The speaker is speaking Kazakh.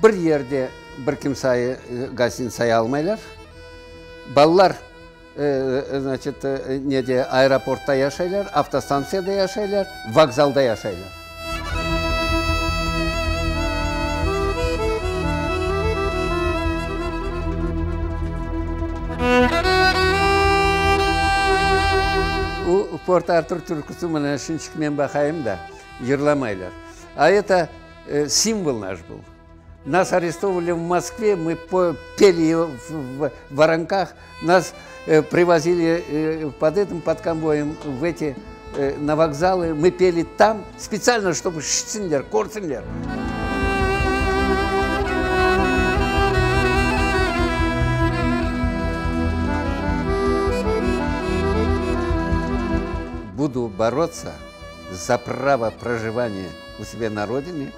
bir yerde bir kimseyi gостиницаға алмайлар. Балалар значит, неде аэропортта yaşaylar, автостанцияда yaşaylar, вокзалда yaşaylar. У Порт-Артур түркісі мына шыншықмен бақайым да, ерламайлар. А это символ наш был. Нас арестовали в Москве, мы пели в Воронках, нас привозили под конвоем на вокзалы, мы пели там, специально, чтобы шцинлер, корцинлер. Буду бороться за право проживания у себя на родине.